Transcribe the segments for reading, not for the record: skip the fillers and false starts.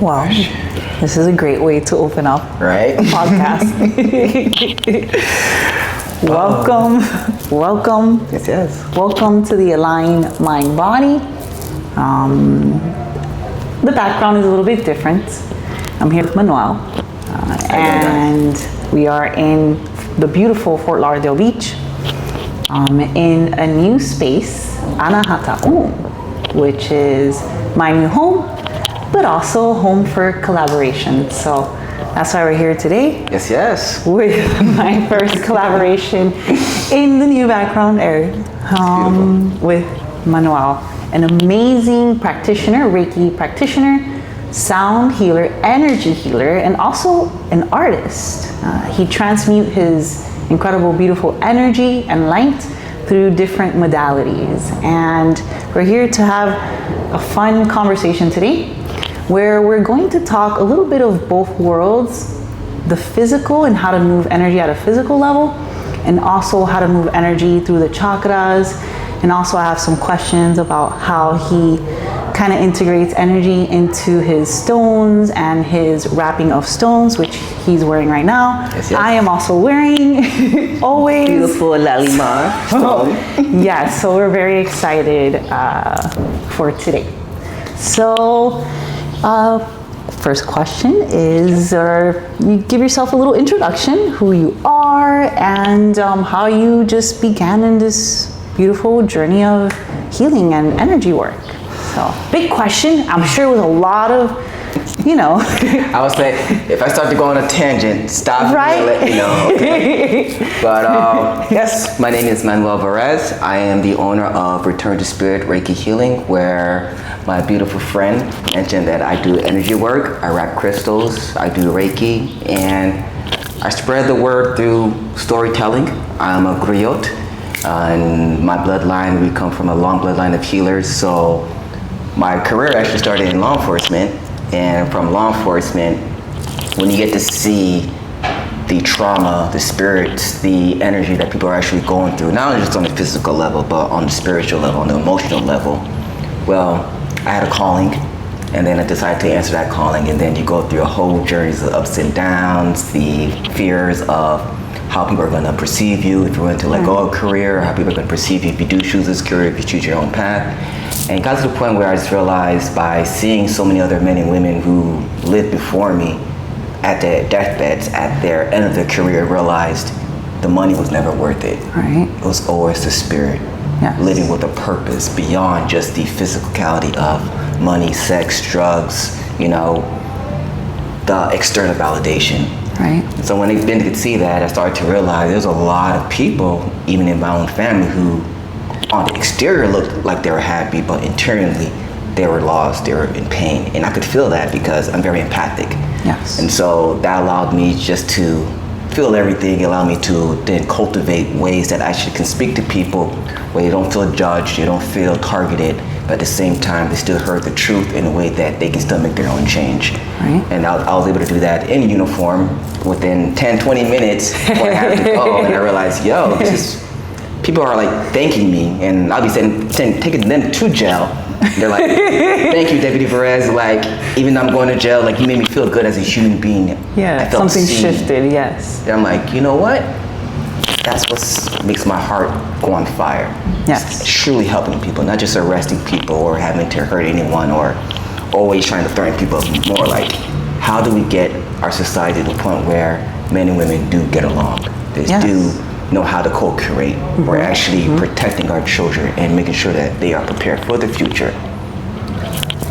Well, this is a great way to open up right? a podcast. Welcome. Yes. Welcome to the Align Mind Body. The background is a little bit different. I'm here with Manuel, and we are in the beautiful Fort Lauderdale Beach, in a new space, Anahata, which is my new home, but also home for collaboration. So that's why we're here today. Yes. With my first collaboration in the new background area, with Manuel, an amazing practitioner, Reiki practitioner, sound healer, energy healer, and also an artist. He transmutes his incredible, beautiful energy and light through different modalities. And we're here to have a fun conversation today, where we're going to talk a little bit of both worlds, the physical and how to move energy at a physical level, and also how to move energy through the chakras. And also I have some questions about how he kind of integrates energy into his stones and his wrapping of stones, which he's wearing right now. Yes. I am also wearing, always. Beautiful Lalimar. Yes, so we're very excited for today. So, first question is, you give yourself a little introduction, who you are, and how you just began in this beautiful journey of healing and energy work. So, big question. I'm sure with a lot of, I would say, if I start to go on a tangent, stop right? me and let me know. Okay? But yes, my name is Manuel Veres. I am the owner of Return to Spirit Reiki Healing, where my beautiful friend mentioned that I do energy work, I wrap crystals, I do Reiki, and I spread the word through storytelling. I'm a griot, and my bloodline, we come from a long bloodline of healers. So my career actually started in law enforcement, and from law enforcement, when you get to see the trauma, the spirits, the energy that people are actually going through, not only just on the physical level, but on the spiritual level, on the emotional level, well, I had a calling, and then I decided to answer that calling, and then you go through a whole journey of ups and downs, the fears of how people are going to perceive you if you're going to let go of a career, how people are going to perceive you if you do choose this career, if you choose your own path. And it got to the point where I just realized, by seeing so many other men and women who lived before me at their deathbeds, at their end of their career, realized the money was never worth it. Right. It was always the spirit. Yes. Living with a purpose beyond just the physicality of money, sex, drugs, the external validation. Right. So when I could see that, I started to realize there's a lot of people, even in my own family, who on the exterior looked like they were happy, but internally they were lost, they were in pain. And I could feel that because I'm very empathic. Yes. And so that allowed me just to feel everything, it allowed me to then cultivate ways that I actually can speak to people where they don't feel judged, they don't feel targeted, but at the same time they still heard the truth in a way that they can still make their own change. Right. And I was able to do that in uniform within 10-20 minutes before I had to go. And I realized, people are like thanking me, and I'll be taking them to jail. They're like, thank you, Deputy Perez. Like, even though I'm going to jail, like, you made me feel good as a human being. Yeah, I felt something seen. shifted, yes. And I'm like, you know what? That's what makes my heart go on fire. Yes. It's truly helping people, not just arresting people or having to hurt anyone or always trying to threaten people. More like, how do we get our society to the point where men and women do get along? They do know how to co-create. We're actually protecting our children and making sure that they are prepared for the future.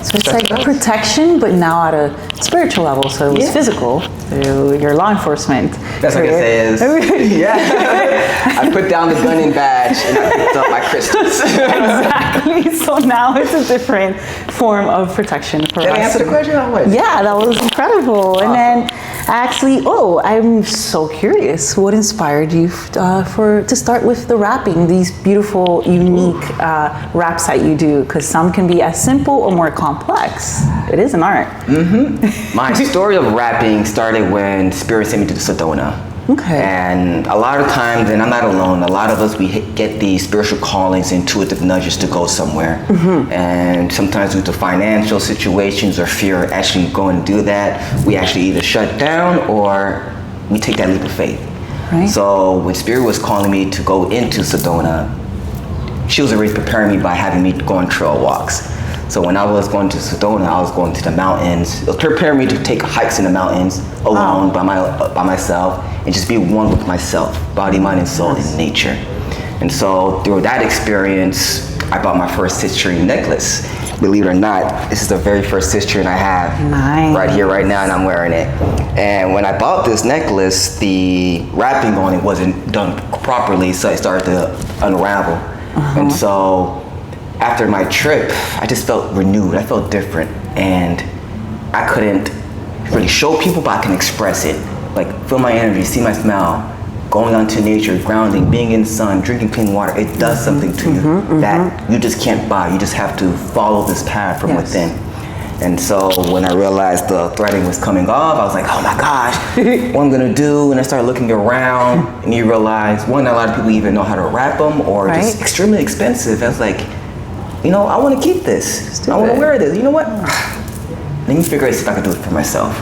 So it's like protection, but now at a spiritual level. So it was physical through your law enforcement. That's what I can say is, I put down the gun and badge and I picked up my crystals. Exactly. So now it's a different form of protection for us. Did I answer the question? Yeah, that was incredible. And then actually, I'm so curious. What inspired you to start with the wrapping, these beautiful, unique wraps that you do? Because some can be as simple or more complex. It is an art. My story of wrapping started when Spirit sent me to Sedona. Okay. And a lot of times, and I'm not alone, a lot of us, we get these spiritual callings, intuitive nudges to go somewhere. And sometimes due to financial situations or fear of actually going to do that, we actually either shut down or we take that leap of faith. Right. So when Spirit was calling me to go into Sedona, she was already preparing me by having me go on trail walks. So when I was going to Sedona, I was going to the mountains. It was preparing me to take hikes in the mountains alone by myself and just be one with myself, body, mind, and soul in nature. And so through that experience, I bought my first citrine necklace. Believe it or not, this is the very first citrine I have right here, right now, and I'm wearing it. And when I bought this necklace, the wrapping on it wasn't done properly, so it started to unravel. And so after my trip, I just felt renewed. I felt different, and I couldn't really show people, but I can express it. Like, feel my energy, see my smile, going out to nature, grounding, being in the sun, drinking clean water. It does something to you that you just can't buy. You just have to follow this path from within. And so when I realized the threading was coming off, I was like, oh my gosh, what I'm gonna do? And I started looking around, and you realize, one, not a lot of people even know how to wrap them, or just extremely expensive. I was like, you know, I want to keep this. I want to wear this. You know what? Let me figure out if I can do it for myself.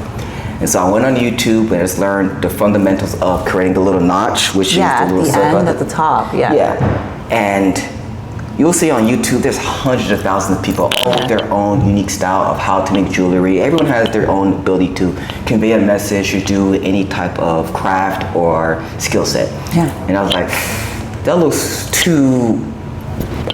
And so I went on YouTube and just learned the fundamentals of creating the little notch, which is the little circle end at the top. And you'll see on YouTube, there's hundreds of thousands of people, all with their own unique style of how to make jewelry. Everyone has their own ability to convey a message or do any type of craft or skill set. And I was like, that looks too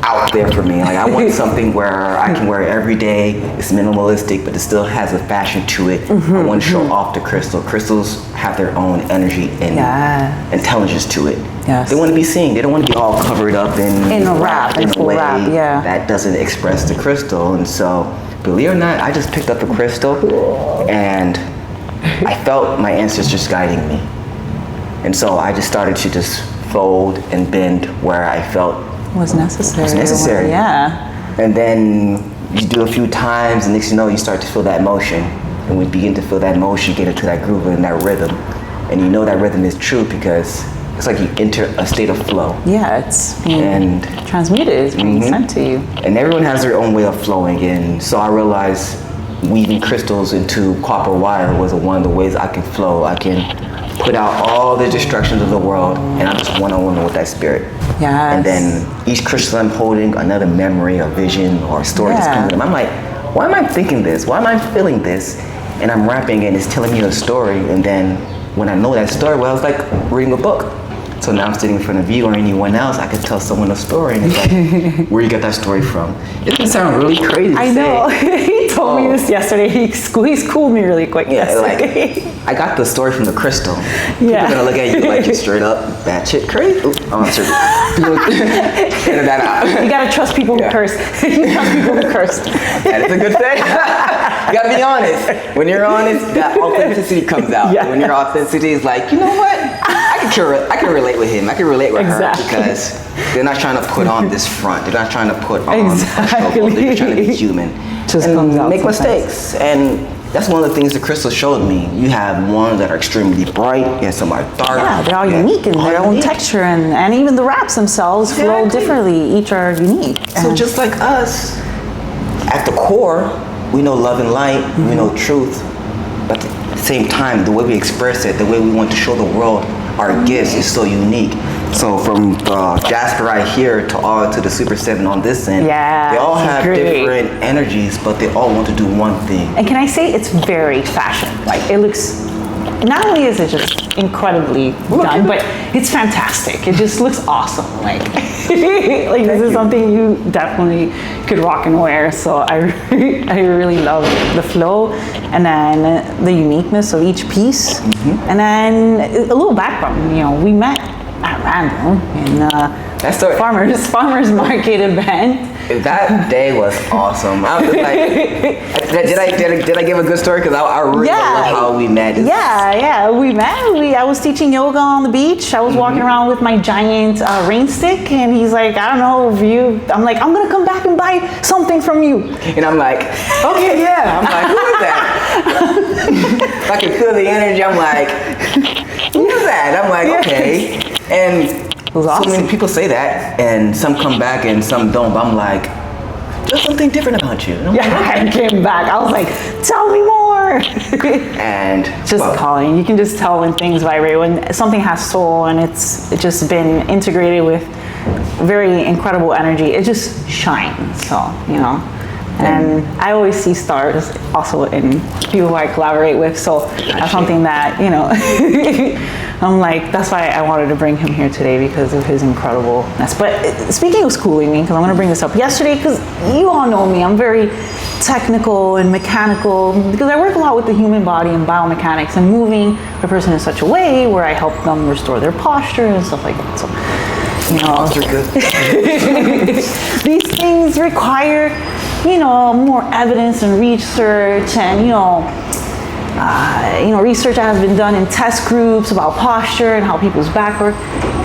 out there for me. Like, I want something where I can wear it every day. It's minimalistic, but it still has a fashion to it. I want to show off the crystal. Crystals have their own energy and intelligence to it. They want to be seen. They don't want to be all covered up in a wrap, in a way that doesn't express the crystal. And so, believe it or not, I just picked up a crystal and I felt my ancestors guiding me. And so I just started to just fold and bend where I felt was necessary. And then you do a few times, and next you know, you start to feel that motion. And when you begin to feel that motion, you get into that groove and that rhythm. And you know that rhythm is true because it's like you enter a state of flow. It's being transmuted, it's being sent to you. And everyone has their own way of flowing. And so I realized weaving crystals into copper wire was one of the ways I can flow. I can put out all the distractions of the world, and I'm just one-on-one with that spirit. And then each crystal I'm holding, another memory, a vision, or a story just comes to them. I'm like, why am I thinking this? Why am I feeling this? And I'm rapping, and it's telling me a story. And then when I know that story, well, it's like reading a book. So now I'm sitting in front of you or anyone else, I could tell someone a story, and it's like, where you get that story from? It doesn't sound really crazy to say. I know. He told me this yesterday. He schooled me really quick yesterday. Like, I got the story from the crystal. People are gonna look at you like you're straight up batshit crazy. I'm sure. Edit that out. You gotta trust people who curse. You trust people who curse. That is a good thing. You gotta be honest. When you're honest, that authenticity comes out. When your authenticity is like, you know what? I can relate with him. I can relate with her because they're not trying to put on this front. They're not trying to put on a struggle. They're trying to be human. Just and comes out make sometimes. Mistakes. And that's one of the things the crystals showed me. You have ones that are extremely bright. You have some are dark. They're all unique in their own texture, and even the wraps themselves flow differently. Each are unique. So just like us, at the core, we know love and light. We know truth. But at the same time, the way we express it, the way we want to show the world our gifts is so unique. So from the Jasper right here to the Super 7 on this end, they all have different energies, but they all want to do one thing. And can I say it's very fashion? Like, it looks, not only is it just incredibly done, but it's fantastic. It just looks awesome. Like, this is something you definitely could rock and wear. So I really love the flow, and then the uniqueness of each piece, and then a little background. You know, we met at random in farmers market event. That day was awesome. I was like, did I give a good story? Because I really love how we met. We met. I was teaching yoga on the beach. I was walking around with my giant rain stick, and he's like, I don't know if you. I'm like, I'm gonna come back and buy something from you. And I'm like, okay, yeah. I'm like, who is that? I can feel the energy. I'm like, who is that? I'm like, okay. And awesome. So many people say that, and some come back and some don't. But I'm like, there's something different about you. I came back. I was like, tell me more. And just calling. You can just tell when things vibrate, when something has soul and it's just been integrated with very incredible energy. It just shines. So, you know. And I always see stars also in people who I collaborate with. So that's something that, you know, I'm like, that's why I wanted to bring him here today, because of his incredibleness. But speaking of schooling me, because I'm going to bring this up yesterday, because you all know me, I'm very technical and mechanical, because I work a lot with the human body and biomechanics and moving the person in such a way where I help them restore their posture and stuff like that. So, you know, those are good. These things require, you know, more evidence and research, and you know, research that has been done in test groups about posture and how people's back work.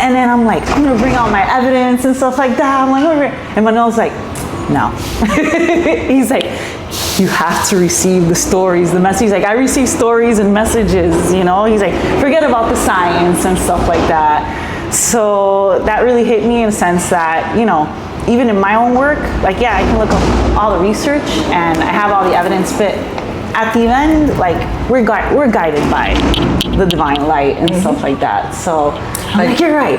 And then I'm like, I'm gonna bring out my evidence and stuff like that. I'm like, and Manuel's like, no. He's like, you have to receive the stories, the message. He's like, I receive stories and messages, you know. He's like, forget about the science and stuff like that. So that really hit me in a sense that, you know, even in my own work, like, yeah, I can look up all the research and I have all the evidence, but at the end, like, we're guided by the divine light and stuff like that. So I'm like, you're right.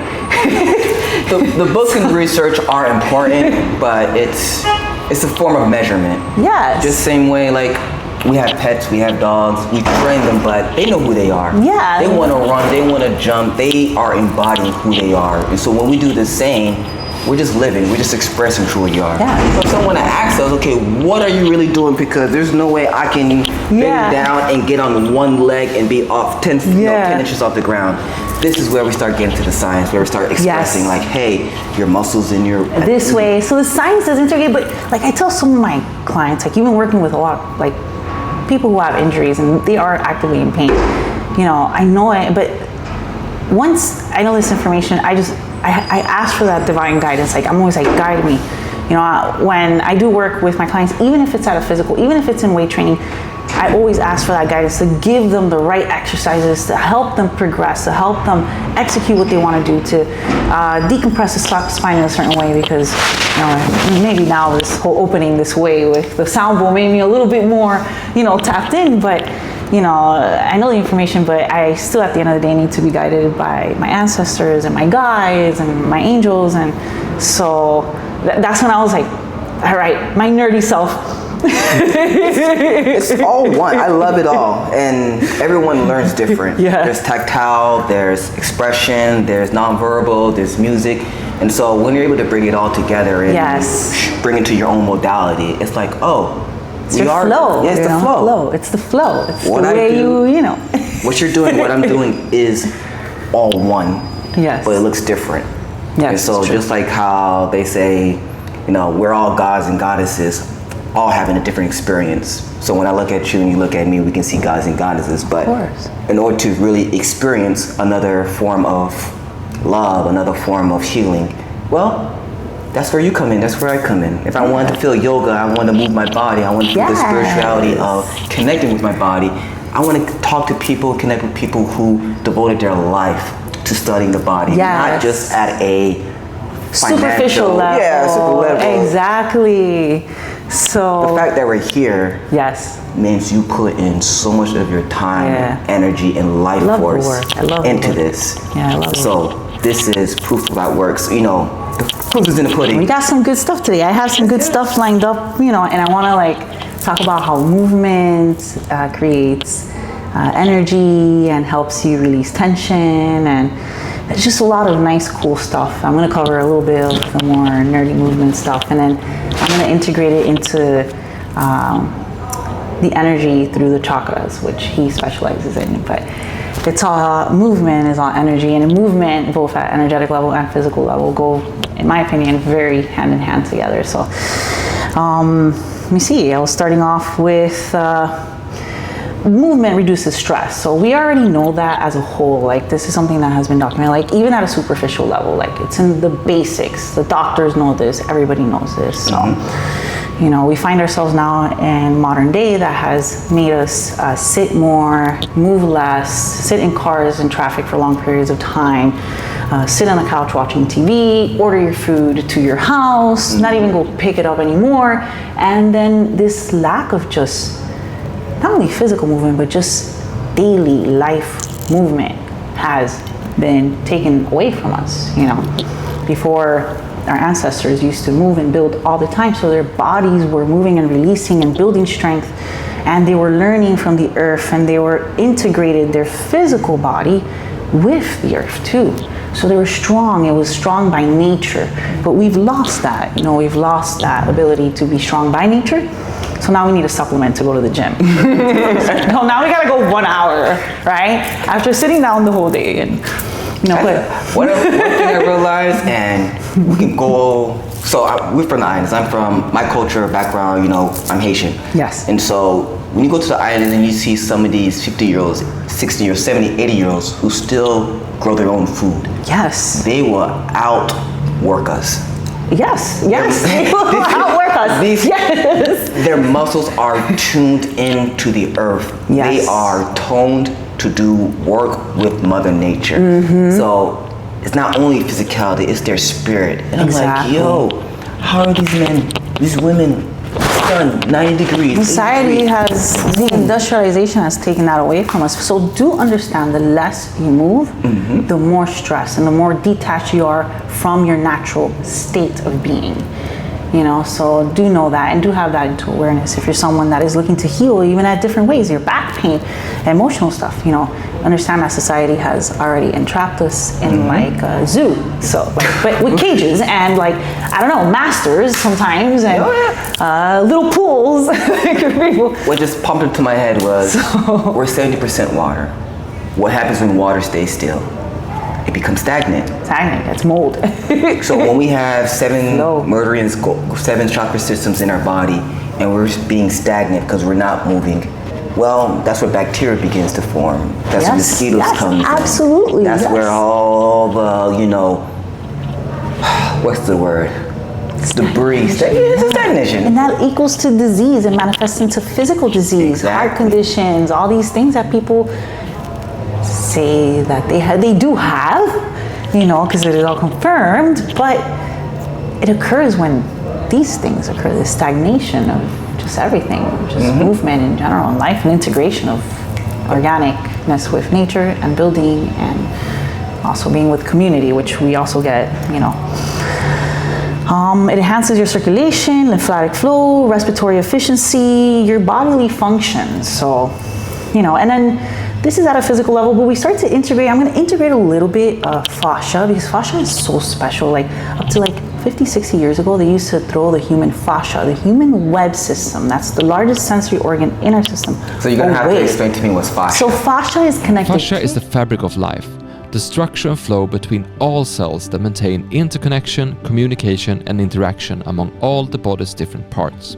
the books and research are important, but it's a form of measurement. Yes. Just same way, like, we have pets, we have dogs, we train them, but they know who they are. Yeah. They want to run, they want to jump, they are embodying who they are. And so when we do the same, we're just living, we're just expressing who we are. Yeah. So if someone asks us, okay, what are you really doing? Because there's no way I can bend down and get on one leg and be off 10 inches off the ground. This is where we start getting to the science, where we start expressing like, hey, your muscles in your... This way. So the science is integrated, but like I tell some of my clients, like even working with a lot, like people who have injuries and they are actively in pain, you know, I know it, but once I know this information, I ask for that divine guidance. Like, I'm always like, guide me. You know, when I do work with my clients, even if it's at a physical, even if it's in weight training, I always ask for that guidance to give them the right exercises, to help them progress, to help them execute what they want to do, to decompress the spine in a certain way, because, you know, maybe now this whole opening this way with the sound bowl made me a little bit more, you know, tapped in, but you know, I know the information, but I still, at the end of the day, need to be guided by my ancestors and my guides and my angels. And so that's when I was like, all right, my nerdy self. It's all one. I love it all. And everyone learns different. Yeah. There's tactile, there's expression, there's nonverbal, there's music. And so when you're able to bring it all together and bring it to your own modality, it's like, oh, it's the flow. Yeah, it's the flow. It's the flow. It's what the way you know. What you're doing, what I'm doing is all one. Yes. But it looks different. Yes. And so just like how they say, you know, we're all gods and goddesses, all having a different experience. So when I look at you and you look at me, we can see gods and goddesses. But in order to really experience another form of love, another form of healing, well, that's where you come in, that's where I come in. If I wanted to feel yoga, I want to move my body, I want to feel the spirituality of connecting with my body. I want to talk to people, connect with people who devoted their life to studying the body, not just at a superficial level. Yeah, super level. Exactly. So the fact that we're here means you put in so much of your time, energy, and life force into this. Yeah, I love it. So this is proof of that works. You know, the proof is in the pudding. We got some good stuff today. I have some good stuff lined up, you know, and I want to like talk about how movement creates energy and helps you release tension, and it's just a lot of nice, cool stuff. I'm going to cover a little bit of the more nerdy movement stuff, and then I'm going to integrate it into the energy through the chakras, which he specializes in. But it's all movement is all energy, and movement, both at energetic level and physical level, go in my opinion, very hand in hand together. So let me see, I was starting off with movement reduces stress. So we already know that as a whole. Like, this is something that has been documented, like even at a superficial level, like it's in the basics. The doctors know this, everybody knows this. So you know, we find ourselves now in modern day that has made us sit more, move less, sit in cars and traffic for long periods of time, sit on the couch watching TV, order your food to your house, not even go pick it up anymore. And then this lack of just not only physical movement, but just daily life movement has been taken away from us. You know, before, our ancestors used to move and build all the time, so their bodies were moving and releasing and building strength, and they were learning from the earth, and they were integrated their physical body with the earth too. So they were strong. It was strong by nature. But we've lost that. You know, we've lost that ability to be strong by nature. So now we need a supplement to go to the gym. No, now we gotta go 1 hour, right? After sitting down the whole day and, you know, one thing I realized, and we can go, so we're from the islands. I'm from, my culture, background, you know, I'm Haitian. Yes. And so when you go to the islands and you see some of these 50-year-olds, 60-year-olds, 70, 80-year-olds who still grow their own food. Yes. They will outwork us. Yes, yes. They will outwork us. Yes. Their muscles are tuned into the earth. Yes. They are toned to do work with Mother Nature. So it's not only physicality, it's their spirit. And I'm like, yo, how are these men, these women, sun, 90 degrees? Society has, the industrialization has taken that away from us. So do understand, the less you move, the more stress and the more detached you are from your natural state of being. You know, so do know that and do have that into awareness. If you're someone that is looking to heal even at different ways, your back pain, emotional stuff, you know, understand that society has already entrapped us in like a zoo. So, but with cages and like, I don't know, masters sometimes and little pools. What just popped into my head was, we're 70% water. What happens when water stays still? It becomes stagnant. Stagnant, that's mold. So when we have 7 meridians, 7 chakra systems in our body, and we're being stagnant because we're not moving, well, that's where bacteria begins to form. That's where mosquitoes come from. Absolutely. That's where all the, you know, what's the word? Debris. It's a stagnation. And that equals to disease and manifests into physical disease, heart conditions, all these things that people say that they do have, you know, because it is all confirmed, but it occurs when these things occur, the stagnation of just everything, just movement in general, and life, and integration of organicness with nature and building, and also being with community, which we also get, you know. It enhances your circulation, lymphatic flow, respiratory efficiency, your bodily functions. So, you know, and then this is at a physical level, but we start to integrate. I'm going to integrate a little bit of fascia, because fascia is so special. Like up to like 50, 60 years ago, they used to throw the human fascia, the human web system. That's the largest sensory organ in our system. So you're going to have to explain to me what's fascia. So fascia is connected. Fascia is the fabric of life, the structure and flow between all cells that maintain interconnection, communication, and interaction among all the body's different parts.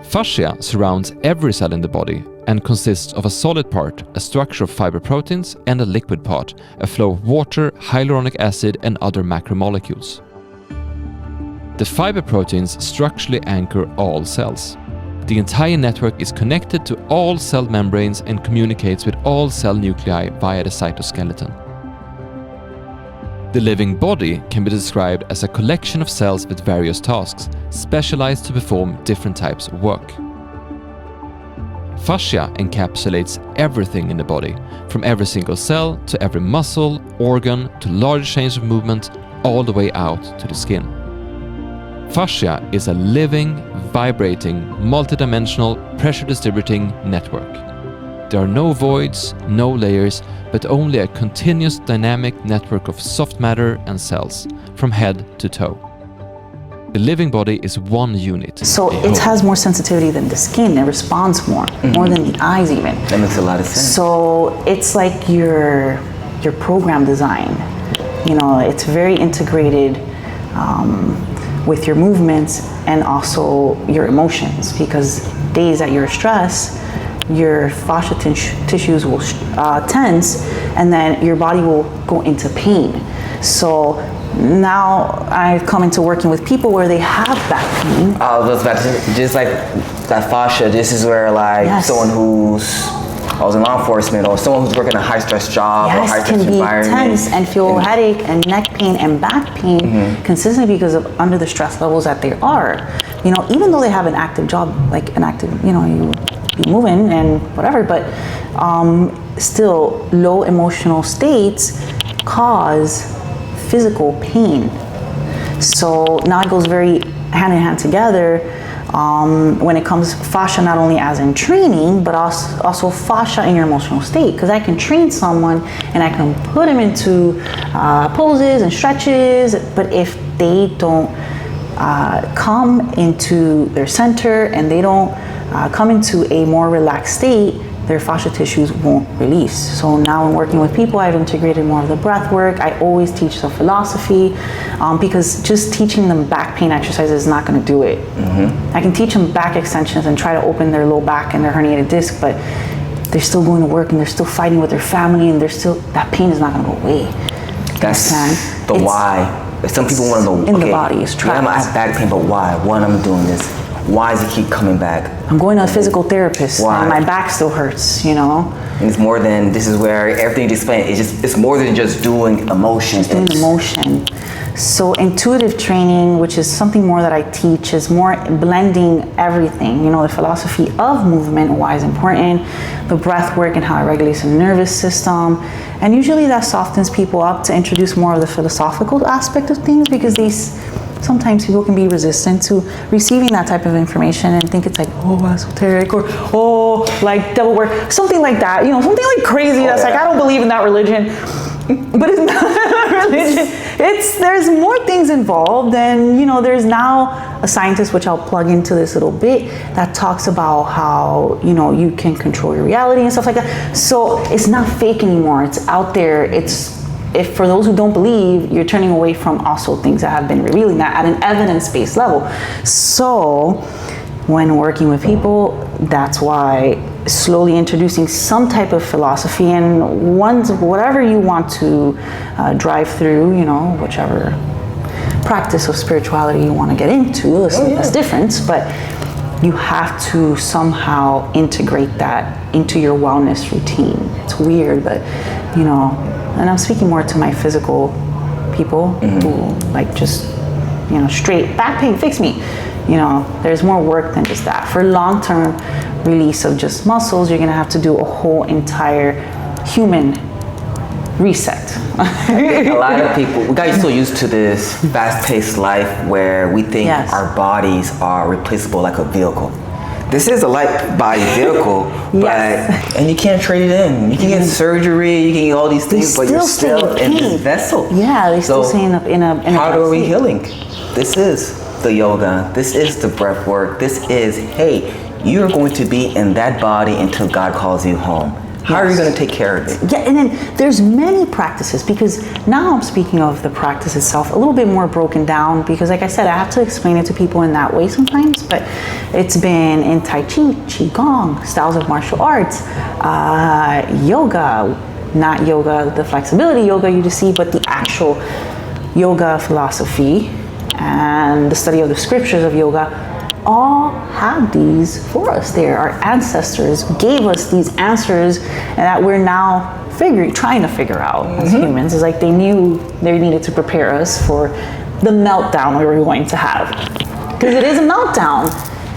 Fascia surrounds every cell in the body and consists of a solid part, a structure of fiber proteins, and a liquid part, a flow of water, hyaluronic acid, and other macromolecules. The fiber proteins structurally anchor all cells. The entire network is connected to all cell membranes and communicates with all cell nuclei via the cytoskeleton. The living body can be described as a collection of cells with various tasks, specialized to perform different types of work. Fascia encapsulates everything in the body, from every single cell to every muscle, organ, to large chains of movement, all the way out to the skin. Fascia is a living, vibrating, multidimensional, pressure-distributing network. There are no voids, no layers, but only a continuous dynamic network of soft matter and cells, from head to toe. The living body is one unit. So it has more sensitivity than the skin. It responds more than the eyes even. That makes a lot of sense. So it's like your program design You know, it's very integrated with your movements and also your emotions, because days that you're stressed, your fascia tissues will tense, and then your body will go into pain. So now I've come into working with people where they have back pain. I was about to say, just like that fascia, this is where like Yes. someone who's was in law enforcement or someone who's working a high stress job or high Yes, stress can be environment. tense and feel headache and neck pain and back pain consistently because of under the stress levels that they are. You know, even though they have an active job, like an active, you know, you be moving and whatever, but still low emotional states cause physical pain. So now it goes very hand in hand together. When it comes fascia, not only as in training, but also fascia in your emotional state. Because I can train someone and I can put them into poses and stretches, but if they don't come into their center and they don't come into a more relaxed state, their fascia tissues won't release. So now when working with people, I've integrated more of the breath work. I always teach the philosophy because just teaching them back pain exercises is not going to do it. I can teach them back extensions and try to open their low back and their herniated disc, but they're still going to work and they're still fighting with their family, and that pain is not going to go away. That's the why. Some people want to know, in the body, it's trapped. I have back pain, but why? Why am I doing this? Why does it keep coming back? I'm going to a physical therapist. Why? And my back still hurts, you know? And it's more than, this is where everything you explain, it's more than just doing emotion. Doing emotion. So intuitive training, which is something more that I teach, is more blending everything. You know, the philosophy of movement, why is important, the breath work and how it regulates the nervous system. And usually that softens people up to introduce more of the philosophical aspect of things, because sometimes people can be resistant to receiving that type of information and think it's like, oh, esoteric, or oh, like devil work, something like that, you know, something like crazy that's like, I don't believe in that religion. But it's not a religion. There's more things involved, and you know, there's now a scientist, which I'll plug into this little bit, that talks about how, you know, you can control your reality and stuff like that. So it's not fake anymore. It's out there. If for those who don't believe, you're turning away from also things that have been revealing that at an evidence-based level. So when working with people, that's why slowly introducing some type of philosophy, and whatever you want to drive through, you know, whichever practice of spirituality you want to get into, that's different, but you have to somehow integrate that into your wellness routine. It's weird, but you know, and I'm speaking more to my physical people who like just, you know, straight back pain, fix me. You know, there's more work than just that. For long-term release of just muscles, you're gonna have to do a whole entire human reset. A lot of people, we got so used to this fast-paced life where we think our bodies are replaceable like a vehicle. This is a light body vehicle, and you can't trade it in. You can get surgery, you can get all these things, but you're still in this vessel. Yeah, they still stay in a how are we healing? This is the yoga. This is the breath work. This is, hey, you're going to be in that body until God calls you home. How are you going to take care of it? Yeah, and then there's many practices, because now I'm speaking of the practice itself a little bit more broken down, because like I said, I have to explain it to people in that way sometimes, but it's been in Tai Chi, Qigong, styles of martial arts, yoga, not yoga, the flexibility yoga you just see, but the actual yoga philosophy and the study of the scriptures of yoga all have these for us there. Our ancestors gave us these answers, and that we're now trying to figure out as humans. It's like they knew they needed to prepare us for the meltdown we were going to have. Because it is a meltdown.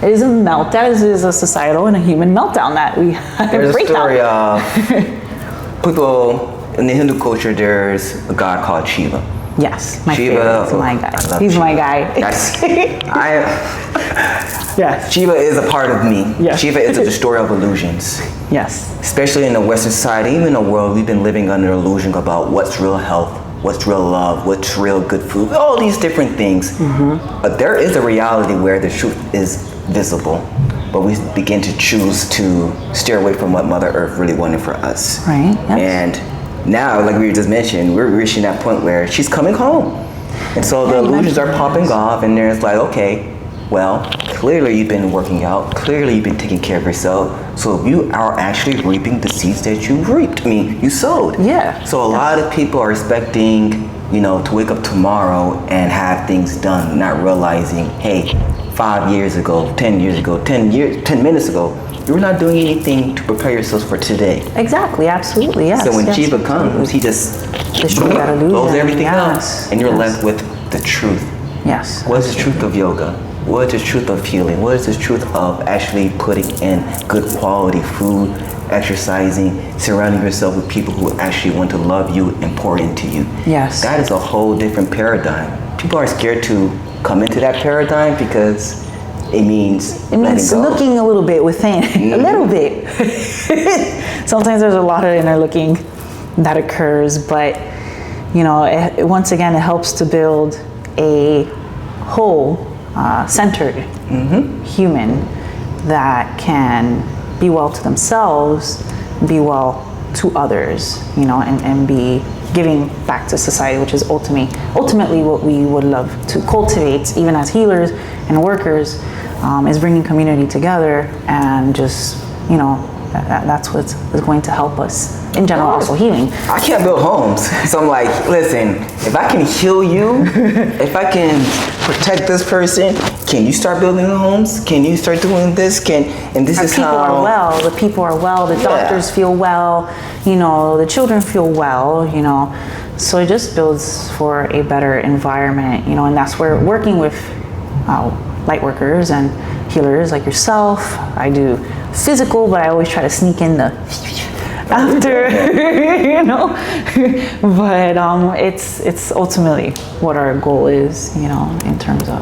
It is a meltdown. It is a societal and a human meltdown that we have to break down. There's a story of people in the Hindu culture, there's a god called Shiva. Yes, my Shiva, favorite. He's my guy. He's my guy. Yes. Shiva is a part of me. Yes. Shiva is a destroyer of illusions. Yes. Especially in the Western society, even in the world, we've been living under illusion about what's real health, what's real love, what's real good food, all these different things. But there is a reality where the truth is visible, but we begin to choose to steer away from what Mother Earth really wanted for us. Right. Yes. And now, like we just mentioned, we're reaching that point where she's coming home. And so the illusions are popping off, and there's like, okay, well, clearly you've been working out, clearly you've been taking care of yourself, so you are actually reaping the seeds that you reaped. I mean, you sowed. Yeah. So a lot of people are expecting, you know, to wake up tomorrow and have things done, not realizing, hey, 5 years ago, 10 years ago, 10 minutes ago, you were not doing anything to prepare yourselves for today. Exactly, absolutely, yes. So when yes, Jiva comes, he just blows everything up, and you're left with the truth. Yes. What is the truth of yoga? What is the truth of healing? What is the truth of actually putting in good quality food, exercising, surrounding yourself with people who actually want to love you and pour into you? Yes. That is a whole different paradigm. People are scared to come into that paradigm because it means looking a little bit within, a little bit. Sometimes there's a lot of inner looking that occurs, but you know, once again, it helps to build a whole, centered human that can be well to themselves, be well to others, you know, and be giving back to society, which is ultimately what we would love to cultivate, even as healers and workers, is bringing community together, and just, you know, that's what is going to help us in general, also healing. I can't build homes, so I'm like, listen, if I can heal you, if I can protect this person, can you start building the homes? Can you start doing this? And this is how the people are well, the doctors feel well, you know, the children feel well, you know, so it just builds for a better environment, you know, and that's where working with light workers and healers like yourself, I do physical, but I always try to sneak in the after, you know, but it's ultimately what our goal is, you know, in terms of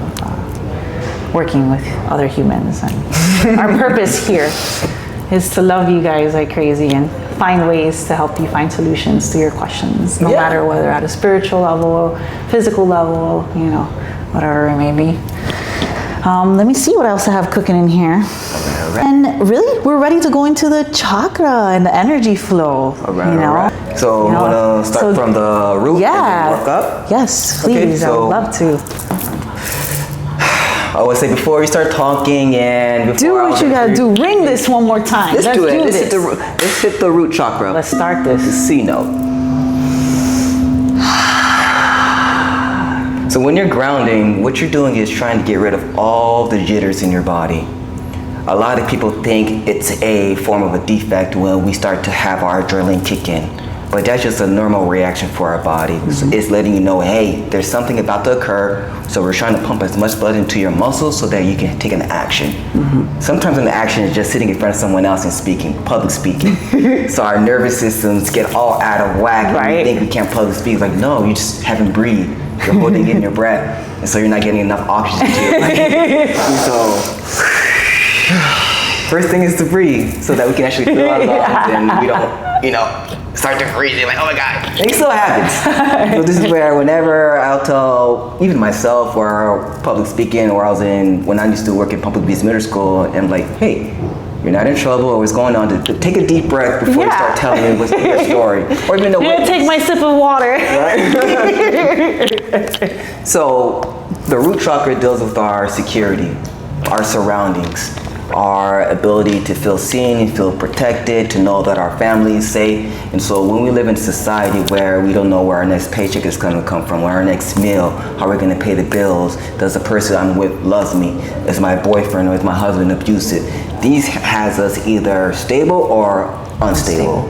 working with other humans, and our purpose here is to love you guys like crazy and find ways to help you find solutions to your questions, no matter whether at a spiritual level, physical level, you know, whatever it may be. Let me see what else I have cooking in here. And really, we're ready to go into the chakra and the energy flow. All right. So you want to start from the root and then work up? Yes, please. I would love to. I always say before we start talking and before do what you gotta do. Ring this one more time. Let's do it. Let's hit the root chakra. Let's start this. The C note. So when you're grounding, what you're doing is trying to get rid of all the jitters in your body. A lot of people think it's a form of a defect when we start to have our adrenaline kick in, but that's just a normal reaction for our body. It's letting you know, hey, there's something about to occur, so we're trying to pump as much blood into your muscles so that you can take an action. Sometimes an action is just sitting in front of someone else and speaking, public speaking. So our nervous systems get all out of whack and we think we can't public speak. Like, no, you just haven't breathed. You're holding in your breath, and so you're not getting enough oxygen to your body. So first thing is to breathe so that we can actually fill our lungs and we don't, you know, start to freeze. Like, oh my God. It still happens. So this is where whenever I'll tell even myself or public speaking, or when I used to work in public beast middle school, and I'm like, hey, you're not in trouble or what's going on. Take a deep breath before you start telling me what's your story. Or even though take my sip of water. Right? So the root chakra deals with our security, our surroundings, our ability to feel seen and feel protected, to know that our family is safe. And so when we live in a society where we don't know where our next paycheck is going to come from, where our next meal, how we're going to pay the bills, does the person I'm with loves me, is my boyfriend or is my husband abusive, these has us either stable or unstable.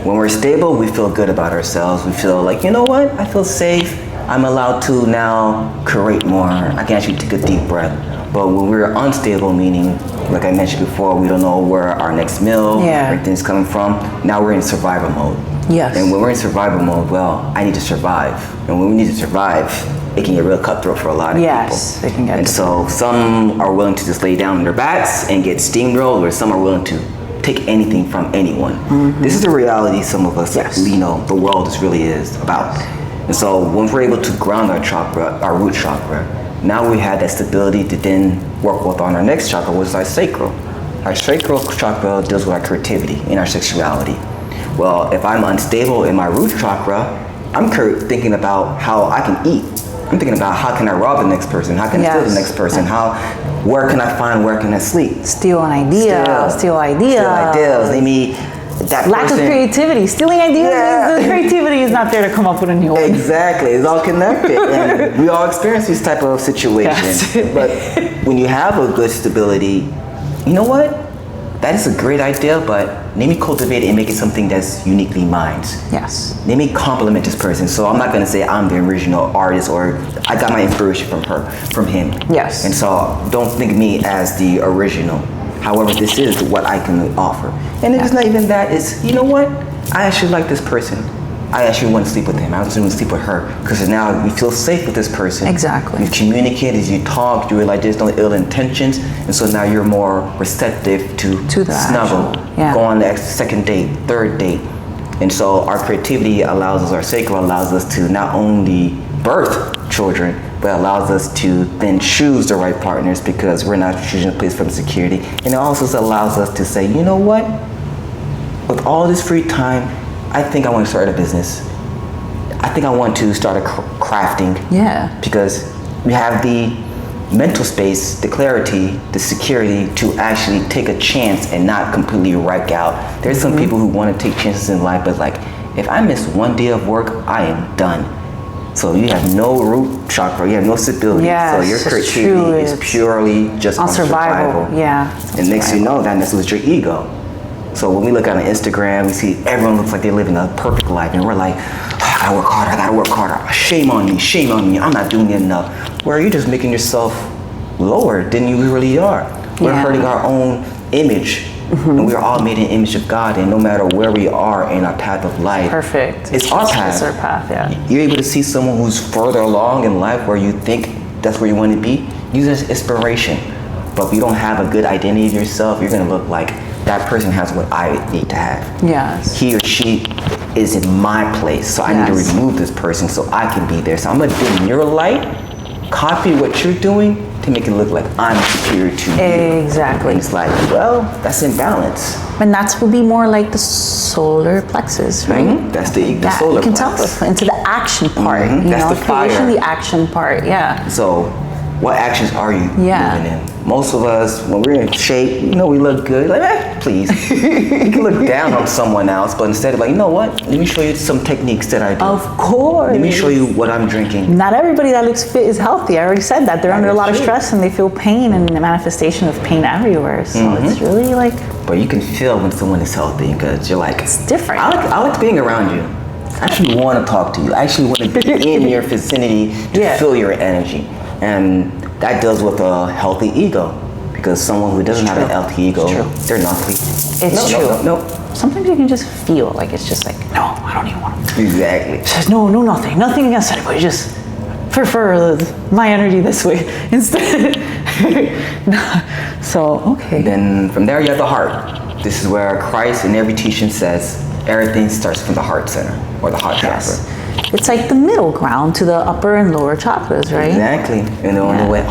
When we're stable, we feel good about ourselves. We feel like, you know what, I feel safe. I'm allowed to now create more. I can actually take a deep breath. But when we're unstable, meaning, like I mentioned before, we don't know where our next meal or everything's coming from, now we're in survival mode. Yes. And when we're in survival mode, well, I need to survive. And when we need to survive, it can get real cutthroat for a lot of people. Yes, it can get. And so some are willing to just lay down on their backs and get steamrolled, or some are willing to take anything from anyone. This is the reality some of us, you know, the world really is about. And so when we're able to ground our chakra, our root chakra, now we have that stability to then work with on our next chakra, which is our sacral. Our sacral chakra deals with our creativity and our sexuality. Well, if I'm unstable in my root chakra, I'm thinking about how I can eat. I'm thinking about how can I rob the next person? How can I steal the next person? Where can I find, where can I sleep? Steal an idea. Steal ideas. They mean that lack of creativity. Stealing ideas means the creativity is not there to come up with a new one. Exactly. It's all connected. And we all experience these type of situations. Yes. But when you have a good stability, you know what? That is a great idea, but let me cultivate it and make it something that's uniquely mine. Yes. Let me compliment this person. So I'm not going to say I'm the original artist or I got my inspiration from him. Yes. And so don't think of me as the original. However, this is what I can offer. And if it's not even that, it's, you know what? I actually like this person. I actually want to sleep with him. I actually want to sleep with her. Because now you feel safe with this person. Exactly. You've communicated, you talked, you realize there's no ill intentions. And so now you're more receptive to the snuggle, go on the second date, third date. And so our creativity allows us, our sacral allows us to not only birth children, but allows us to then choose the right partners because we're not choosing a place from security. And it also allows us to say, you know what? With all this free time, I think I want to start a business. I think I want to start a crafting. Yeah. Because we have the mental space, the clarity, the security to actually take a chance and not completely wreck out. There's some people who want to take chances in life, but like, if I miss one day of work, I am done. So you have no root chakra, you have no stability. Yes, so your creativity is purely just on survival. Yeah. And next thing you know, that messes with your ego. So when we look on Instagram, we see everyone looks like they're living a perfect life, and we're like, I gotta work harder. Shame on me, I'm not doing enough. Where you're just making yourself lower than you really are. We're hurting our own image, and we're all made in the image of God, and no matter where we are in our path of life, perfect. It's our path. It's our path, yeah. You're able to see someone who's further along in life where you think that's where you want to be, use it as inspiration. But if you don't have a good identity of yourself, you're gonna look like that person has what I need to have. Yes. He or she is in my place, so I need to remove this person so I can be there. So I'm gonna dim your light, copy what you're doing to make it look like I'm superior to you. Exactly. And it's like, well, that's imbalance. And that would be more like the solar plexus, right? That's the solar plexus. You can plexus. tell into the action part. You That's know, the fire. creation, the action part, yeah. So what actions are you moving in? Most of us, when we're in shape, you know, we look good. Like, please. You can look down on someone else, but instead of like, you know what? Let me show you some techniques that I do. Of course. Let me show you what I'm drinking. Not everybody that looks fit is healthy. I already said that. They're under a lot of stress and they feel pain and the manifestation of pain everywhere. So it's really like... But you can feel when someone is healthy because you're like... It's different. I like being around you. I actually want to talk to you. I actually want to be in your vicinity to feel your energy. And that deals with a healthy ego. Because someone who doesn't have a healthy ego, they're nothing. It's true. No. Sometimes you can just feel like it's just like, no, I don't even want to. Exactly. Just nothing against anybody. Just prefer my energy this way instead. So, okay. Then from there you have the heart. This is where Christ in every teaching says everything starts from the heart center or the heart chakra. It's like the middle ground to the upper and lower chakras, right? Exactly. And on the way,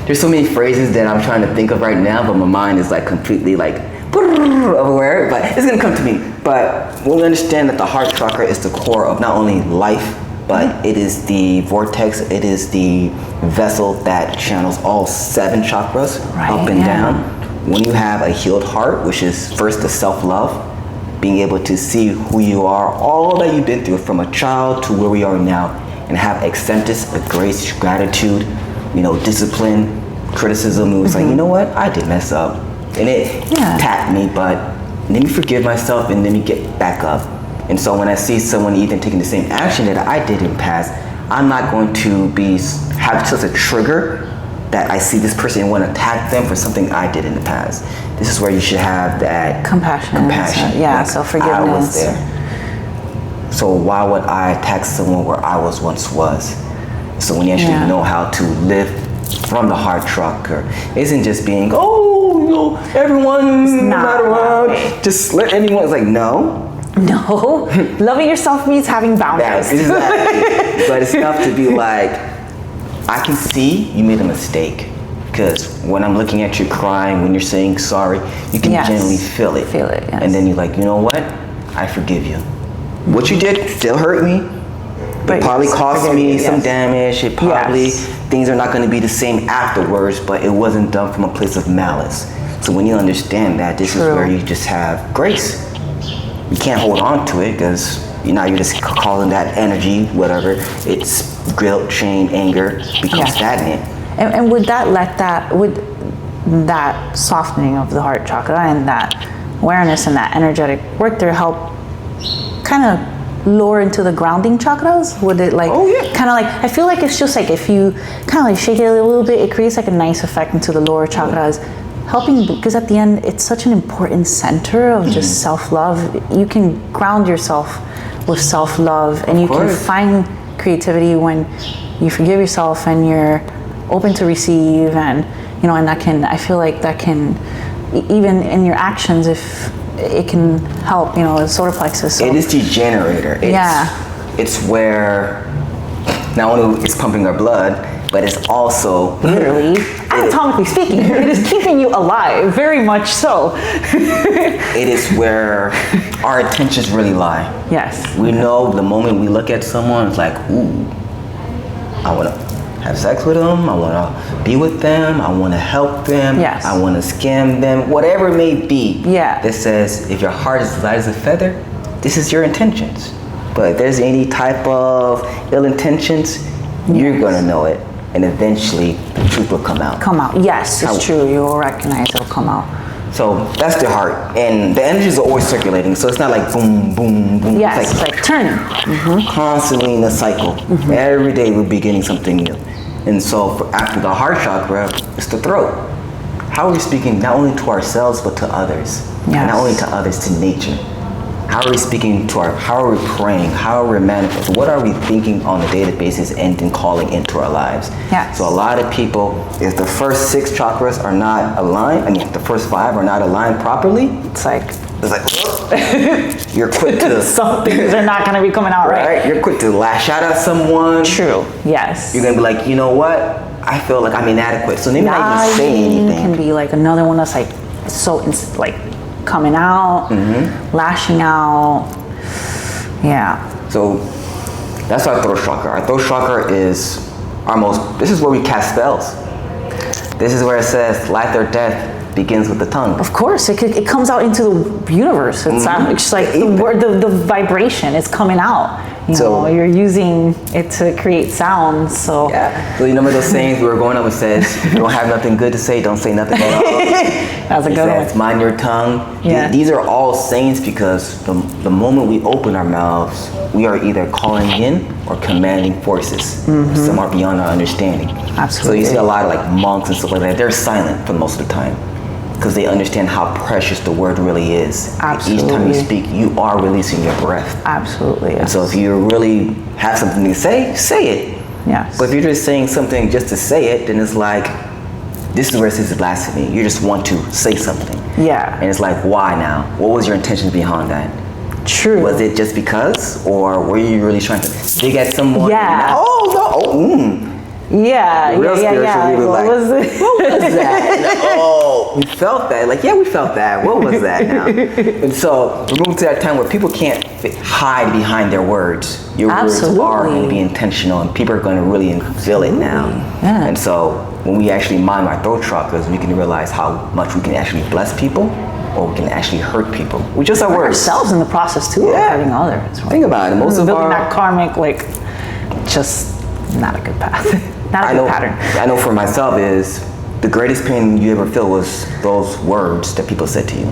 there's so many phrases that I'm trying to think of right now, but my mind is like completely like everywhere, but it's gonna come to me. But when we understand that the heart chakra is the core of not only life, but it is the vortex, it is the vessel that channels all 7 chakras up and down. When you have a healed heart, which is first the self-love, being able to see who you are, all that you've been through from a child to where we are now, and have acceptance, a grace, gratitude, you know, discipline, criticism. It was like, you know what, I did mess up. And it tapped me, but let me forgive myself and let me get back up. And so when I see someone even taking the same action that I did in the past, I'm not going to have such a trigger that I see this person and want to attack them for something I did in the past. This is where you should have that compassion. Like, self-forgiveness. I was there. So why would I attack someone where I was once was? So when you actually know how to live from the heart chakra, it isn't just being, everyone, no matter what, just let anyone. It's like, no. Loving yourself means having boundaries. Exactly. But it's enough to be like, I can see you made a mistake. Because when I'm looking at you crying, when you're saying sorry, you can genuinely feel it. Yes. And then you're like, you know what? I forgive you. What you did still hurt me. It probably cost me some damage. It probably, things are not going to be the same afterwards, but it wasn't done from a place of malice. So when you understand that, this is where you just have grace. You can't hold on to it because you're just calling that energy, whatever. It's guilt, shame, anger, becomes stagnant. And would that softening of the heart chakra and that awareness and that energetic work there help kind of lower into the grounding chakras? Would it kind of like, I feel like it's just like if you kind of like shake it a little bit, it creates like a nice effect into the lower chakras, helping, because at the end it's such an important center of just self-love. You can ground yourself with self-love, and you can find creativity when you forgive yourself and you're open to receive, and and that can, I feel like that can, even in your actions, if it can help, the solar plexus. So. It is the generator. It's where not only it's pumping our blood, but it's also literally, anatomically speaking, it is keeping you alive, very much so. It is where our intentions really lie. Yes. We know the moment we look at someone, it's like, ooh, I want to have sex with them, I want to be with them, I want to help them, I want to scam them, whatever it may be. That says, if your heart is light as a feather, this is your intentions. But if there's any type of ill intentions, you're going to know it. And eventually, the truth will come out. Yes, it's true. You will recognize it'll come out. So that's the heart. And the energies are always circulating. So it's not like boom, boom, boom. Yes, it's like turning. Constantly in a cycle. Every day we'll be getting something new. And so after the heart chakra, it's the throat. How are we speaking not only to ourselves, but to others? Not only to others, to nature. How are we speaking to how are we praying? How are we manifesting? What are we thinking on a daily basis and then calling into our lives? So a lot of people, if the first 6 chakras are not aligned, the first 5 are not aligned properly, it's like you're quick to some things are not going to be coming out right. You're quick to lash out at someone. True. Yes. You're gonna be like, you know what? I feel like I'm inadequate, so maybe not even say anything. Can be like another one that's like so coming out, lashing out. So that's our throat chakra. Our throat chakra is this is where we cast spells. This is where it says life or death begins with the tongue. Of course, it comes out into the universe. It's just like the vibration is coming out. You're using it to create sounds. So So you remember those sayings we were going up? It says, if you don't have nothing good to say, don't say nothing at all. That's a good one. Mind your tongue. These are all sayings because the moment we open our mouths, we are either calling in or commanding forces. Some are beyond our understanding. Absolutely. So you see a lot of like monks and stuff like that. They're silent for most of the time, because they understand how precious the word really is. Absolutely. Each time you speak, you are releasing your breath. Absolutely. Yes. And so if you really have something to say it. Yes. But if you're just saying something just to say it, then it's like, this is where it says blasphemy. You just want to say something. And it's like, why now? What was your intention behind that? True. Was it just because, or were you really trying to dig at someone? Real spiritual, we were like, what was that? We felt that. Like, we felt that. What was that now? And so we're moving to that time where people can't hide behind their words. Your words are going to be intentional, and people are going to really feel it now. And so when we actually mind our throat chakras, we can realize how much we can actually bless people, or we can actually hurt people. We just our words. Ourselves in the process too, of hurting others. Think about it. Most of building that karmic, just not a good path. Not a good pattern. I know for myself is the greatest pain you ever feel was those words that people said to you.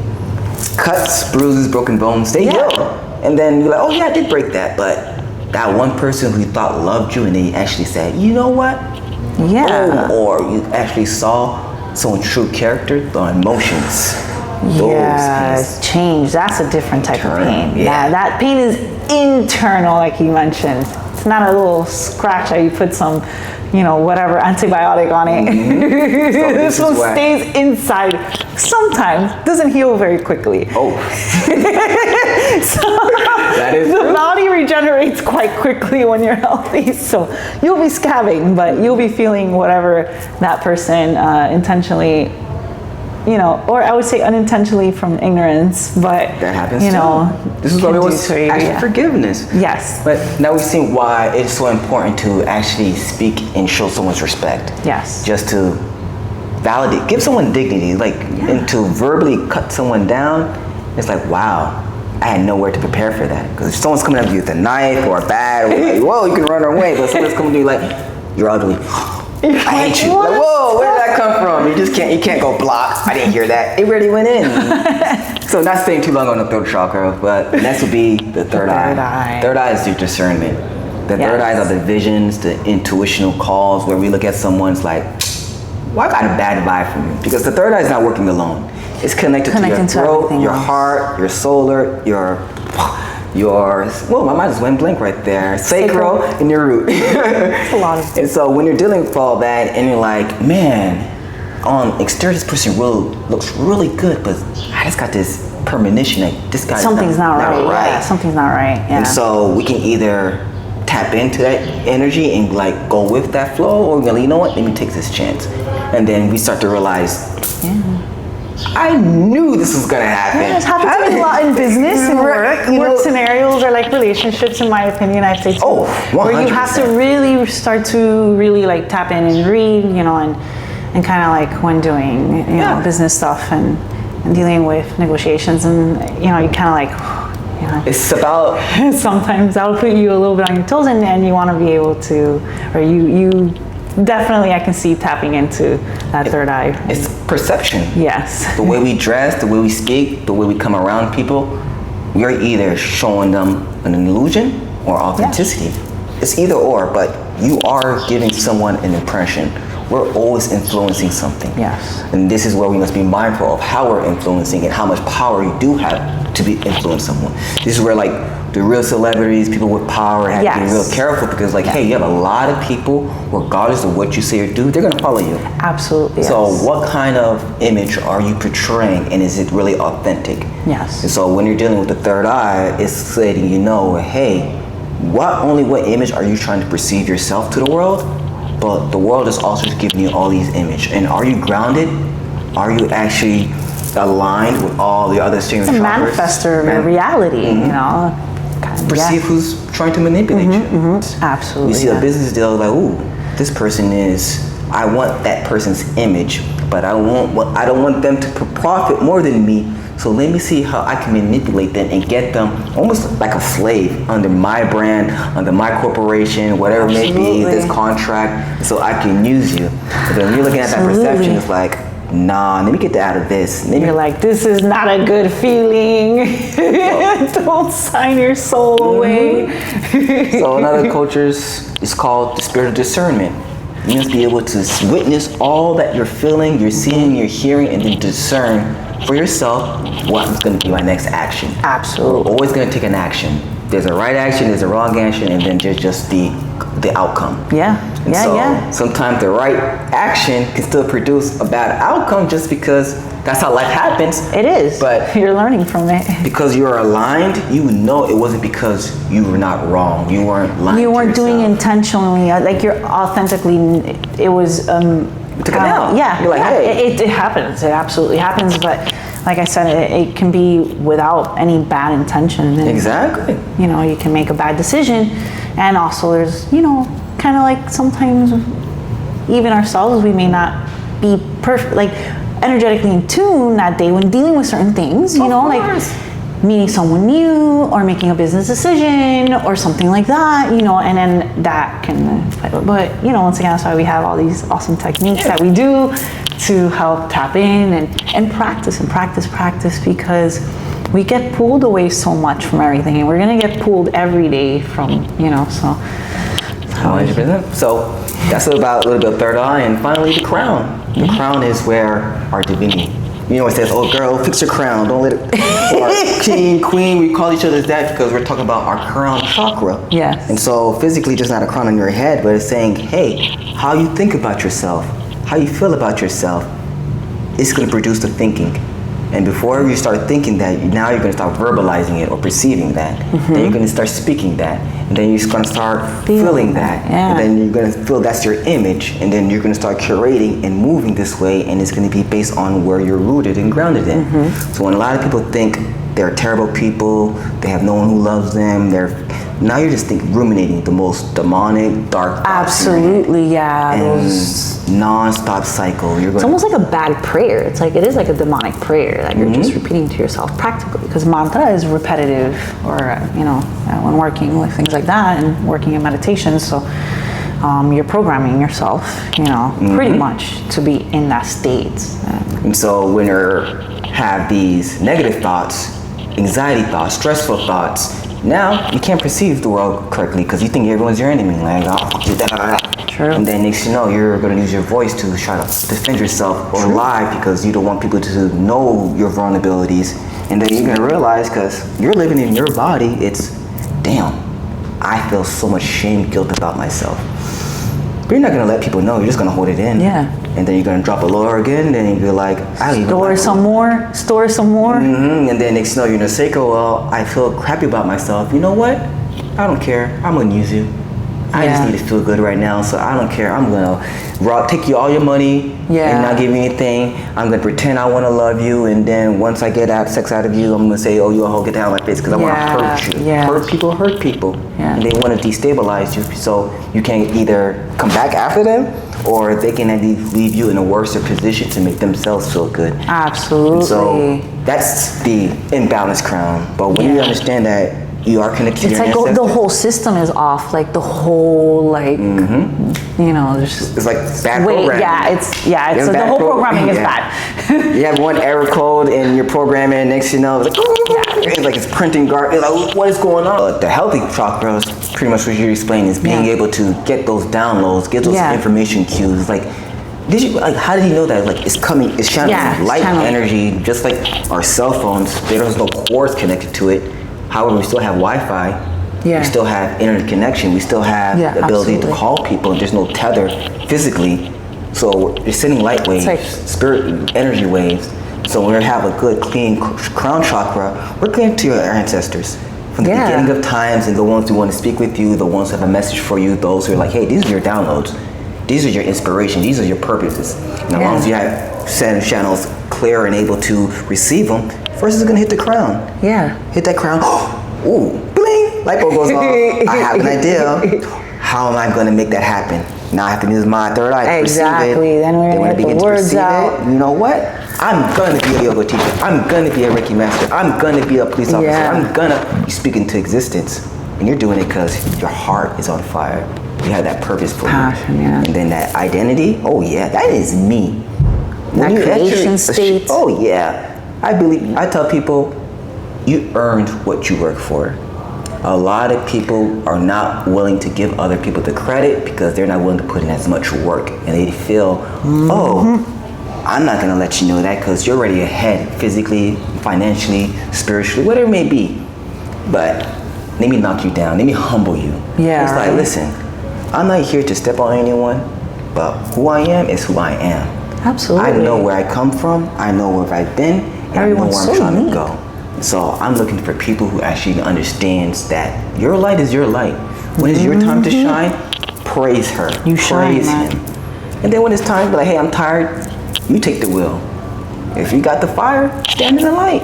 Cuts, bruises, broken bones, they heal. And then you're like, oh yeah, I did break that, but that one person who you thought loved you and they actually said, you know what? Or you actually saw someone's true character, the emotions. Change. That's a different type of pain. That pain is internal, like you mentioned. It's not a little scratch that you put some, whatever antibiotic on it. So this one stays inside. Sometimes doesn't heal very quickly. That is the body regenerates quite quickly when you're healthy. So you'll be scabbing, but you'll be feeling whatever that person intentionally you know, or I would say unintentionally from ignorance, but That happens you know, too. This is what can it do was to you, actually yeah. forgiveness. Yes. But now we've seen why it's so important to actually speak and show someone's respect. Yes. Just to validate, give someone dignity, like, and to verbally cut someone down, it's like, wow, I had nowhere to prepare for that. Because if someone's coming at you with a knife or a bat, or like, whoa, you can run away, but someone's coming to you like, you're ugly. I hate you. Like, whoa, where did that come from? You can't go block. I didn't hear that. It really went in. So not staying too long on the throat chakra, but next would be the third eye. Third eye is your discernment. The third eyes are the visions, the intuitional calls where we look at someone's like, well, I got a bad vibe from you. Because the third eye is not working alone. It's connected to your throat, your heart, your solar, your, well, my mind just went blank right there. Sacral and your root. It's a lot of. And so when you're dealing with all that and you're like, man, on exterior, this person looks really good, but I just got this premonition that this guy Something's not right. Yeah, something's not right. Yeah. And so we can either tap into that energy and like go with that flow, or we're gonna, you know what, let me take this chance. And then we start to realize, I knew this was gonna happen. Yeah, it's happened to me a lot in business and work. Work scenarios or like relationships, in my opinion, I'd say too. Oh, 100%. Where you have to really start to really like tap in and read, you know, and kind of like when doing, you know, business stuff and dealing with negotiations, and you know, you kind of like, you know, It's about, sometimes that'll put you a little bit on your toes, and you want to be able to, or you definitely, I can see tapping into that third eye. it's perception. Yes. The way we dress, the way we speak, the way we come around people, we're either showing them an illusion or authenticity. It's either or, but you are giving someone an impression. We're always influencing something. Yes. And this is where we must be mindful of how we're influencing and how much power you do have to be influence someone. This is where like the real celebrities, people with power have to be real careful, because like, hey, you have a lot of people, regardless of what you say or do, they're gonna follow you. Absolutely. So what kind of image are you portraying, and is it really authentic? Yes. And so when you're dealing with the third eye, it's letting you know, hey, what image are you trying to perceive yourself to the world? But the world is also just giving you all these images. And are you grounded? Are you actually aligned with all the other chakras? It's a manifester of reality, you know. Perceive who's trying to manipulate you. Absolutely. You see a business deal like, ooh, this person I want that person's image, but I don't want them to profit more than me. So let me see how I can manipulate them and get them almost like a slave under my brand, under my corporation, whatever it may be, this contract, so I can use you. But then when you're looking at that perception, it's like, nah, let me get that out of this. You're like, this is not a good feeling. Don't sign your soul away. So in other cultures, it's called the spirit of discernment. You must be able to witness all that you're feeling, you're seeing, you're hearing, and then discern for yourself what is going to be my next action. Absolutely. We're always going to take an action. There's a right action, there's a wrong action, and then there's just the outcome. And so sometimes the right action can still produce a bad outcome, just because that's how life happens. It is. But you're learning from it. Because you're aligned, you know it wasn't because you were not wrong. You weren't lying. You weren't doing intentionally. Like you're authentically. It was. Took it out. Yeah. You're like, hey. It happens. It absolutely happens. But like I said, it can be without any bad intention. And, exactly. You know, you can make a bad decision, and also there's, you know, kind of like sometimes even ourselves, we may not be perfect, like energetically in tune that day when dealing with certain things. You know, like meeting someone new or making a business decision or something like that, you know, and then that can, but you know, once again, that's why we have all these awesome techniques that we do to help tap in and practice, because we get pulled away so much from everything, and we're gonna get pulled every day from, you know, so. 100%. So that's about a little bit of third eye, and finally the crown. The crown is where our divinity. You know, it says, oh girl, fix your crown, don't let it, or king, queen, we call each other that because we're talking about our crown chakra. Yes. And so physically, just not a crown on your head, but it's saying, hey, how you think about yourself, how you feel about yourself, it's gonna produce the thinking. And before you start thinking that, now you're going to start verbalizing it or perceiving that. Then you're going to start speaking that. And then you're going to start feeling that. And then you're going to feel that's your image. And then you're going to start curating and moving this way. And it's going to be based on where you're rooted and grounded in. So when a lot of people think they're terrible people, they have no one who loves them, now you're just ruminating the most demonic, dark thoughts. Absolutely, yeah. And non-stop cycle. It's almost like a bad prayer. It is like a demonic prayer that you're just repeating to yourself practically, because mantra is repetitive, or when working with things like that and working in meditation. So you're programming yourself, pretty much to be in that state. And so when you have these negative thoughts, anxiety thoughts, stressful thoughts, now you can't perceive the world correctly because you think everyone's your enemy. True. And then next you know, you're going to use your voice to try to defend yourself or lie because you don't want people to know your vulnerabilities. And then you're going to realize, because you're living in your body, it's, damn, I feel so much shame, guilt about myself. But you're not going to let people know. You're just going to hold it in. Yeah. And then you're going to drop a lower again. Then you're like, I don't even store some more. And then next you know, you're going to say, well, I feel crappy about myself. You know what? I don't care. I'm going to use you. I just need to feel good right now, so I don't care. I'm gonna take you all your money and not give you anything. I'm gonna pretend I want to love you, and then once I get sex out of you, I'm gonna say, "Oh, you a hoe, get down like this," because I want to hurt you. Yeah. Hurt people, and they want to destabilize you, so you can either come back after them, or they can leave you in a worse position to make themselves feel good. Absolutely. And so that's the imbalanced crown. But when you understand that you are connected to your ancestors. It's like the whole system is off, like the whole, like, there's it's like bad programming. It's the whole programming is bad. You have one error code in your programming, next you know, it's like it's printing garbage. Like, what is going on? The healthy chakras, pretty much what you're explaining, is being able to get those downloads, get those information cues. Like, how did you know that? Like, it's channeling light energy, just like our cell phones. There's no cords connected to it. However, we still have Wi-Fi. We still have internet connection. We still have the ability to call people. And there's no tether physically. So you're sending light waves, spirit energy waves. So when we have a good, clean crown chakra, we're connected to your ancestors. From the beginning of times, and the ones who want to speak with you, the ones who have a message for you, those who are like, hey, these are your downloads. These are your inspiration. These are your purposes. And as long as you have send channels clear and able to receive them, first it's going to hit the crown. Hit that crown. Ooh, bling! Light bulb goes off. I have an idea. How am I going to make that happen? Now I have to use my third eye to perceive it. Then we're going to get the words out. You know what? I'm going to be a yoga teacher. I'm going to be a Reiki master. I'm going to be a police officer. I'm going to be speaking to existence. And you're doing it because your heart is on fire. You have that purpose for passion, you. And then that identity, that is me. That creation state. I tell people, you earned what you work for. A lot of people are not willing to give other people the credit because they're not willing to put in as much work. And they feel, I'm not gonna let you know that because you're already ahead physically, financially, spiritually, whatever it may be. But let me knock you down, let me humble you. It's like, listen, I'm not here to step on anyone, but who I am is who I am. Absolutely. I know where I come from, I know where I've been, and I know where I'm trying to go. So I'm looking for people who actually understands that your light is your light. When it's your time to shine, praise her. Praise him. And then when it's time to be like, hey, I'm tired, you take the wheel. If you got the fire, stand in the light.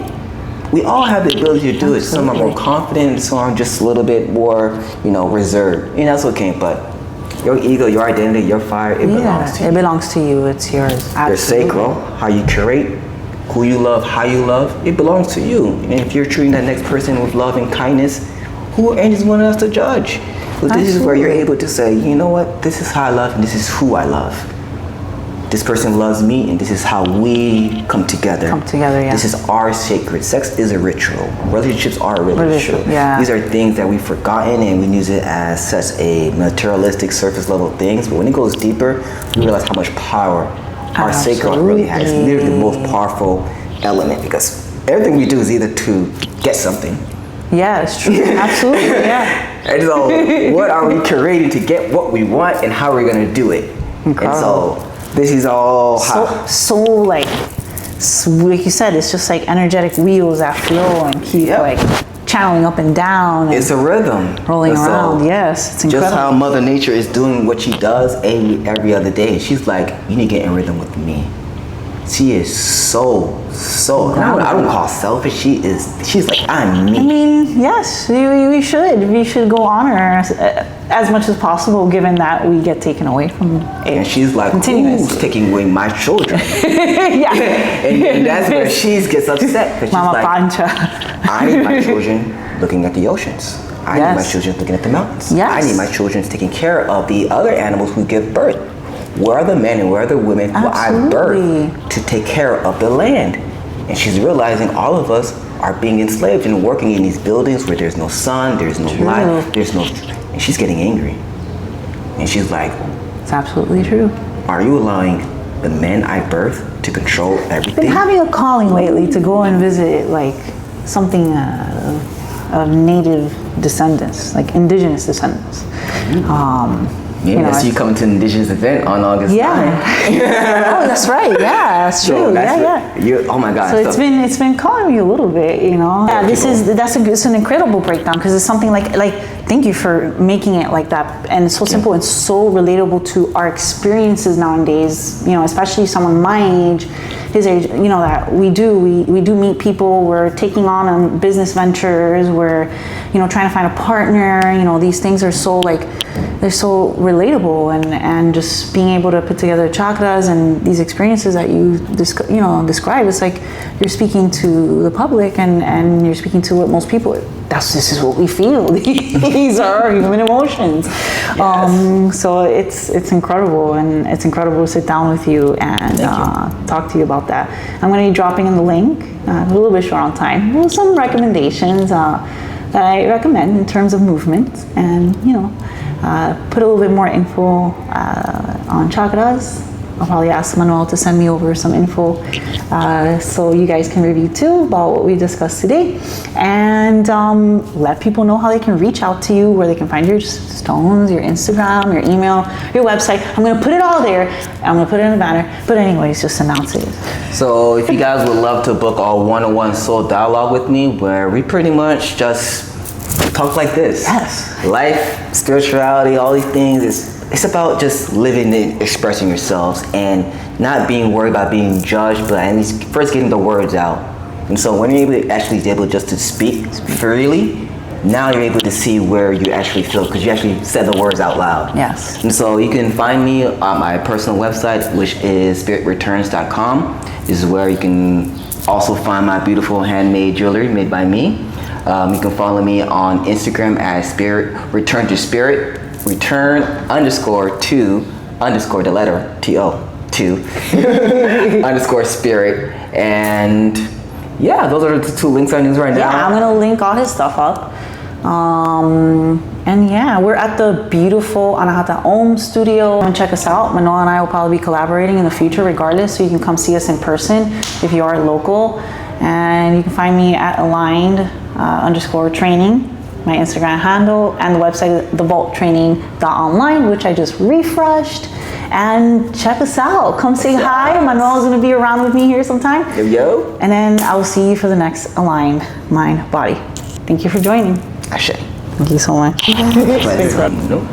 We all have the ability to do it. Some are more confident, some are just a little bit more, reserved. And that's okay, but your ego, your identity, your fire, it belongs to you. It belongs to you. It's yours. Absolutely. Your sacral, how you curate, who you love, how you love, it belongs to you. And if you're treating that next person with love and kindness, who are anyone else to judge? But this is where you're able to say, you know what, this is how I love and this is who I love. This person loves me and this is how we come together. This is our sacred. Sex is a ritual. Relationships are a ritual. These are things that we've forgotten and we use it as such a materialistic surface level things. But when it goes deeper, we realize how much power our sacral really has. It's literally the most powerful element because everything we do is either to get something. Yeah, it's true. Absolutely, And so what are we creating to get what we want and how are we going to do it? Incredible. And so this is all so like like you said, it's just like energetic wheels that flow and keep like channeling up and down. And it's a rhythm. Rolling around, yes. It's incredible. Just how Mother Nature is doing what she does every other day. She's like, you need to get in rhythm with me. She is so I don't call her selfish. She's like, I'm me. I mean, yes, we should go honor her as much as possible, given that we get taken away from it. And she's like, who's taking away my children? Yeah. and that's where she gets upset, because she's Mama like, Pancha. I need my children looking at the oceans. I need my children looking at the mountains. Yes. I need my children taking care of the other animals who give birth. Where are the men and where are the women who I birthed to take care of the land? And she's realizing all of us are being enslaved and working in these buildings where there's no sun, there's no light, and she's getting angry. And she's like, it's absolutely true. are you allowing the men I birthed to control everything? Been having a calling lately to go and visit like something of native descendants, like indigenous descendants. I see you coming to an indigenous event on August 9th. Oh, that's right. Yeah, that's true. Oh my God. So it's been calling me a little bit, you know. Yeah, it's an incredible breakdown, because it's something like thank you for making it like that, and it's so simple and so relatable to our experiences nowadays. You know, especially someone my age, his age. You know that we do meet people. We're taking on business ventures. We're trying to find a partner. You know, these things are so they're so relatable, and just being able to put together chakras and these experiences that you describe, it's like you're speaking to the public, and you're speaking to what most people, this is what we feel. These are our human emotions. Yes. So it's incredible, and it's incredible to sit down with you and talk to you about that. I'm going to be dropping in the link, a little bit short on time, with some recommendations that I recommend in terms of movement, and put a little bit more info on chakras. I'll probably ask Manuel to send me over some info so you guys can review too about what we discussed today, and let people know how they can reach out to you, where they can find your stones, your Instagram, your email, your website. I'm going to put it all there. I'm going to put it in the banner. But anyways, just announce it. So if you guys would love to book our one-on-one soul dialogue with me, where we pretty much just talk like this. Yes. Life, spirituality, all these things, it's about just living and expressing yourselves, and not being worried about being judged, but at least first getting the words out. And so when you're able just to speak freely, now you're able to see where you actually feel, because you actually said the words out loud. Yes. And so you can find me on my personal website, which is spiritreturns.com. This is where you can also find my beautiful handmade jewelry made by me. You can follow me on Instagram at return _to_ the letter TO2 _spirit. And yeah, those are the two links I use right now. Yeah, I'm gonna link all his stuff up. And yeah, we're at the beautiful Anahata Om studio. Come check us out. Manuel and I will probably be collaborating in the future regardless, so you can come see us in person if you are local. And you can find me at aligned _training, my Instagram handle, and the website thevaulttraining.online, which I just refreshed. And check us out. Come say hi. Manuel's gonna be around with me here sometime. Yo. And then I will see you for the next Aligned Mind Body. Thank you for joining. Ashe. Thank you so much. Pleasure.